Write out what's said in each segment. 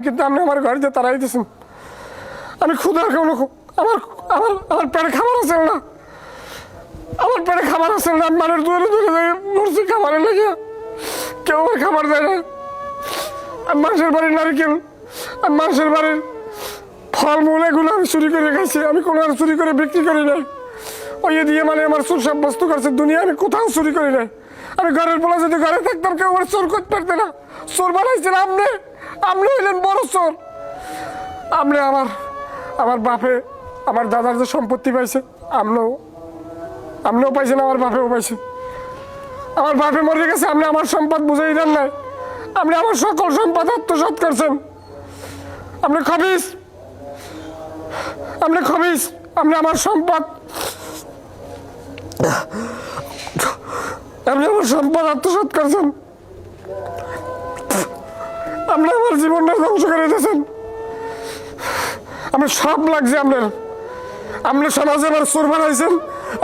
কিন্তু আপনি আমার ঘরে যে তারাই দিয়েছেন। আমি ক্ষুধার কোনো আমার আমার আমার পেটে খাবার আছে না, আমার পেটে খাবার আছে না। মানুষ দূরে দূরে যাই মরছি খাবারের লেগে, কেউ আমার খাবার দেয় না। আমি মানুষের বাড়ির নারকেল, আমি মানুষের বাড়ির ফলমূল এগুলো আমি চুরি করে খাইছি। আমি কোনো আর চুরি করে বিক্রি করি নাই। ওই দিয়ে মানে আমার চোর সাব্যস্ত করছে দুনিয়া। আমি কোথাও চুরি করি নাই। আমি ঘরের বলা যদি ঘরে থাকতাম কেউ আমার চোর করতে পারতে না। চোর বানাইছেন আপনি, আপনি হইলেন বড় চোর। আপনি আমার বাপে আমার দাদার যে সম্পত্তি পাইছে, আপনিও পাইছেন, আমার বাপেও পাইছে। আমার বাপে মরে গেছে, আপনি আমার সম্পদ বুঝাই দেন নাই। আপনি আমার সকল সম্পদ আত্মসাৎ করছেন। আপনি খবিস, আপনি খবিস, আপনি আমার সম্পদ, আপনি আমার সম্পদ আত্মসাৎ করছেন। আপনি আমার জীবনটা ধ্বংস করে দিয়েছেন। আমি সব লাগছে আপনার। আপনি সমাজে আমার চোর বানাইছেন,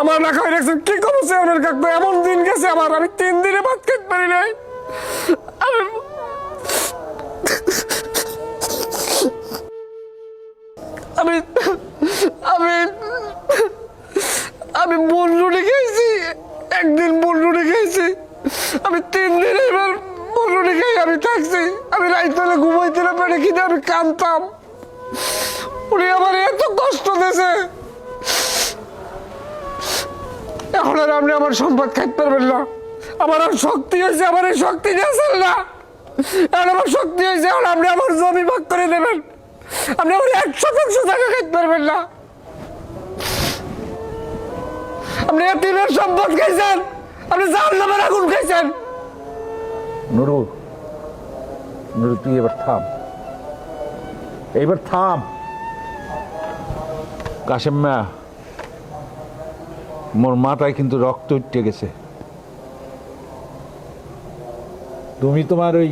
আমার না খাই রাখছেন। কি করছে আমার কাকু? এমন দিন গেছে আমার, আমি 3 দিনে ভাত খেতে পারি নাই। আমি আমি আমি বোন রুটি খেয়েছি, একদিন বোন রুটি খেয়েছি। আমি 3 দিন এবার বোন রুটি খেয়ে আমি থাকছি। আমি রাইতে হলে ঘুমাইতে না পেরে কিনে আমি কাঁদতাম। উনি আমার এত কষ্ট দিয়েছে। এখন আর আপনি আমার সম্পদ খাইতে পারবেন না। আমার আর শক্তি হয়েছে, আমার এই শক্তি দিয়েছেন না। এখন আমার শক্তি হয়েছে, এখন আপনি আমার জমি ভাগ করে দেবেন। আপনি আমার 100% টাকা খাইতে পারবেন না। আপনি এতিমের সম্পদ খাইছেন, আপনি জাহান্নামের আগুন খাইছেন। নুরু, নুরু তুই এবার থাম, এইবার থাম। কাশেম মা, মোর মাথায় কিন্তু রক্ত উঠে গেছে। তুমি তোমার ওই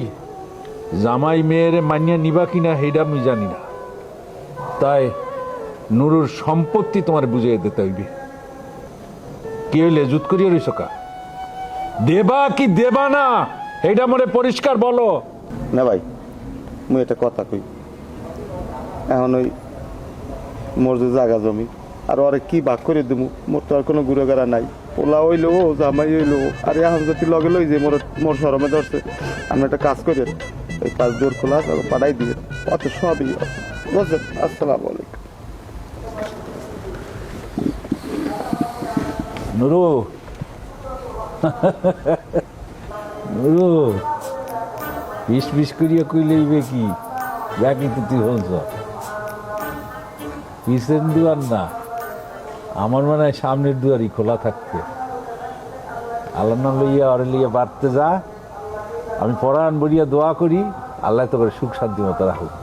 জামাই মেয়ের মানিয়া নিবা কিনা সেইটা আমি জানি না। তাই নুরুর সম্পত্তি তোমার বুঝিয়ে দিতে হইবে। কি হইলে জুত করিয়া রইছ কা? দেবা কি দেবা না এইটা মনে পরিষ্কার বলো। না ভাই, মুই একটা কথা কই। এখন ওই মোর যে জায়গা জমি আর ওরে কি ভাগ করে দেবো? মোর তো আর কোনো গুড়াগাড়া নাই। ওলা হইলো জামাই হইলো, আর এখন যদি লগে লই যে মোর শরমে ধরছে। আমি একটা কাজ করি, এই কাজ জোর খোলা পাঠাই দিয়ে অত সবই বুঝছেন। আসসালামু আলাইকুম। নুরু, নুরু বিষ বিষ করিয়া কইলেইবে কি? যা কিন্তু তুই বলছ পিছের দুয়ার না, আমার মনে হয় সামনের দুয়ারই খোলা থাকতে। আল্লাহ নাম লইয়া অরে লইয়া বাড়তে যা। আমি পরাণ বলিয়া দোয়া করি, আল্লাহ তো করে সুখ শান্তি মতো রাখুক।